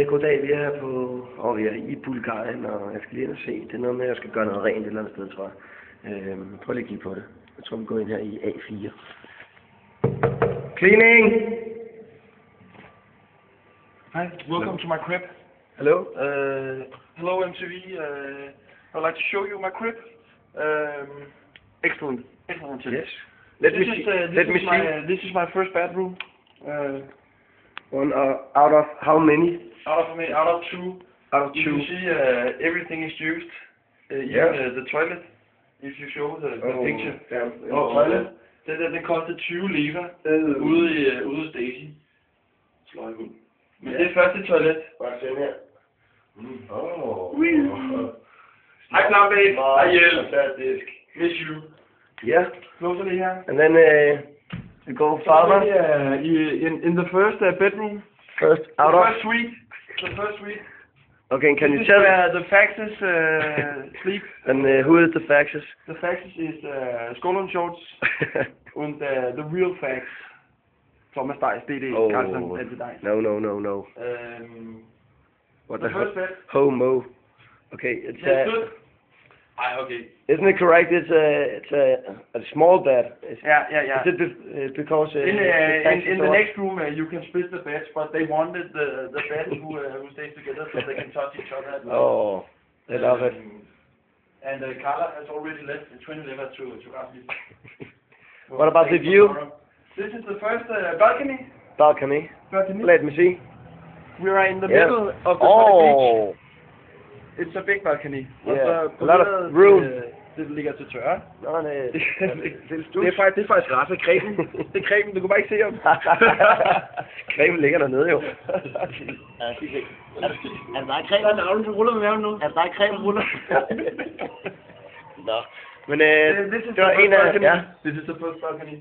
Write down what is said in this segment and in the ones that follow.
Goddag, vi er her vi er i Bulgarien, og jeg skal lige ind og se. Det er noget med, at jeg skal gøre noget rent et eller andet sted, tror jeg. Prøv lige at kigge på det. Jeg tror, vi går ind her i A4. Cleaning! Hi, welcome to my crib. Hello? Hello MTV. I'd like to show you my crib. Excellent. Excellent. Yes. Let me see. This is my first bedroom. One out of how many? Out of two. Out of You two. can see everything is used. Yeah. Even the toilet. If you show the picture. Yeah. Toilet. Det kostede 20 lira ude i Stasi. Sløj hund. Men det er første toilet. Bare se her. Hej Klam babe. Hej Hjælp. Fantastisk. Miss you. Yeah. Closer det her. And then we go farther. In the first bedroom. First out The of. first suite. The first suite. Okay, can you This is tell? where the faxes sleep. And who is the faxes? The faxes is Skålundshorts and the real fax. Thomas Deis, DD, Oh. Carlsen, Ante Deis. No. What The first bed. Homo. Okay, it's That's good. Okay. Isn't it correct? It's a small bed. Yeah. Is it because In the next room you can split the beds, but they wanted the bed who stays together so they can touch each other. Oh, they love it. And Carla has already left the twin liver to Rasmus. What about the view? This is the first balcony. Balcony. Let me see. We are in the Yeah. middle of the beach. Oh, It's a big balcony. yeah. A lot of room. Det ligger til tørre. Nå, det Det er faktisk raffe. Cremen. Det er cremen, du kan bare ikke se ham. Cremen ligger dernede jo. Er der creme? Der er navlen, du ruller med maven nu. Er der creme, du ruller? Nå, men This is det var the en first af... balcony. Ja. This is the first balcony.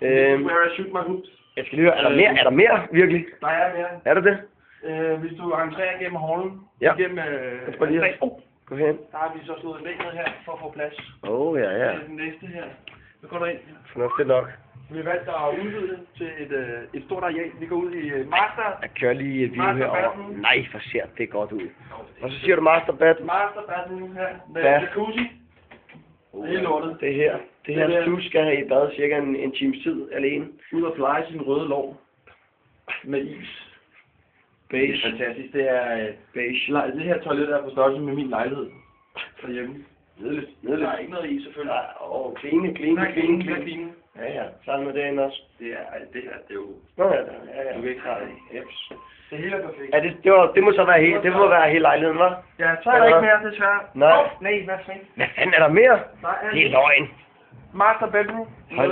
This is where I shoot my hoops. Jeg skal lige høre, er der mere virkelig? Der er mere. Er der det? Hvis du entrerer gennem hallen, Ja. gennem Prøv lige at... Gå hen. der har vi så slået en væg ned her for at få plads. Ja. Det er den næste her. Så går du ind. Fornuftigt nok. Vi har valgt at udvide det til et stort areal. Vi går ud i master. Jeg kører lige et view Master herover. bathroom. Nej, for ser det godt ud. Og så siger du master bed. Master bathroom her. Med Ja. jacuzzi. Det er lortet. Det her du skal have i bad cirka en times tid alene. Ud og pleje sin røde lår. Med is. Det Beige. er fantastisk. Det er beige. Det her toilet er på størrelse med min lejlighed. Derhjemme. Nedeligt. Der er ikke noget i selvfølgelig. Clean. Ja. Sammen med det også. Det her, det er jo... Nå ja. Du kan ikke klare det. Jeps. Det hele er perfekt. Ja, det må så være hele, det må være hele lejligheden, hva'? Ja, så er der ikke mere, desværre. Nej. Nej, hvad fanden? Hvad fanden er der mere? Nej, Det er løgn. Master bedroom. Nej.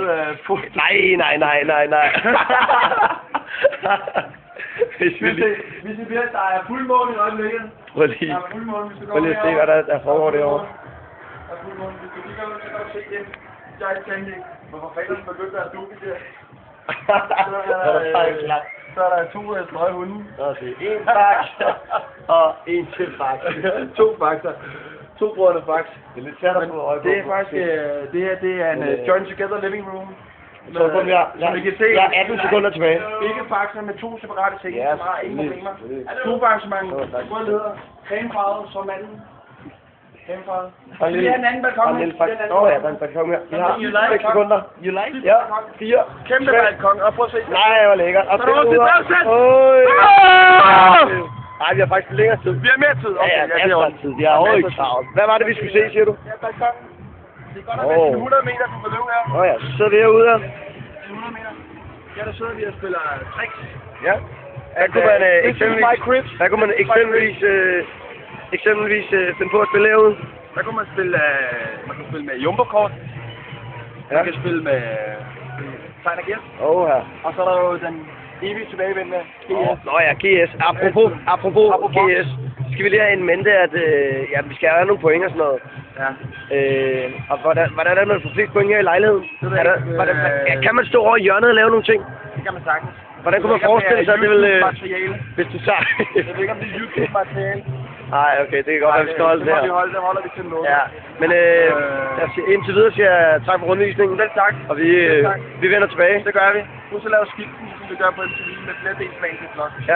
Hvis vi lige... Hvis I bliver, der er fuldmåne i øjeblikket. Prøv lige Der er fuldmåne, hvis du går at se, hvad der foregår derovre. Der er fuldmåne. Hvis du kigger ud, så kan du se det. Jeg er ikke tænkt ikke. Hvorfor fanden begyndte der at dukke der? Så er der to sløje hunde. En fax og en til fax. 2 faxer. 2 brødrene fax. Det er lidt svært at få øje på. Det er faktisk, det her det er en joint together living room. Så jeg er 18 sekunder tilbage. Ikke faxer med 2 separate senge, Ja, som har ingen problemer. selvfølgelig. 2 arrangementer, hvor det hedder cremefarvet som manden. Cremefarvet. Der er Det er en anden balkon. der er en balkon her. Vi har 6 sekunder. You like it? Ja, 4. Kæmpe balkon, og prøv at se. Nej, hvor lækkert. Og Så er det også et Nej, vi har faktisk længere tid. Vi har mere tid. Ja, masser af tid. Vi har overhovedet ikke travlt. Hvad var det, vi skulle se, siger du? Ja, balkon. Det er godt at være 100 meter fra beløb her. Ja, så sidder vi herude her. 100 meter. Ja, der sidder vi og spiller tricks. Ja. Hvad kunne man eksempelvis finde på at spille herude? Der kunne man spille, med jumbo-kort. Man kan spille med tegn og gæst. Ja. Og så er der jo den evige tilbagevendende GS. Nå ja, GS. Apropos GS. Skal vi lige have en mente, at vi skal have nogle point og sådan noget. Ja. Og hvordan er det, man får flest point her i lejligheden? Kan man stå over i hjørnet og lave nogle ting? Det kan man sagtens. Hvordan kunne man forestille sig, at det ville... materiale. Hvis du tager... Jeg ved ikke, om det er YouTube-materiale. Nej, okay, det kan godt være, vi skal holde det her. Det holder vi til noget. Ja, men indtil videre siger jeg tak for rundvisningen. Vel tak. Og vi vender tilbage. Det gør vi. Nu så laver skiften, som vi gør på MTV med flere delsvang til flot. Ja.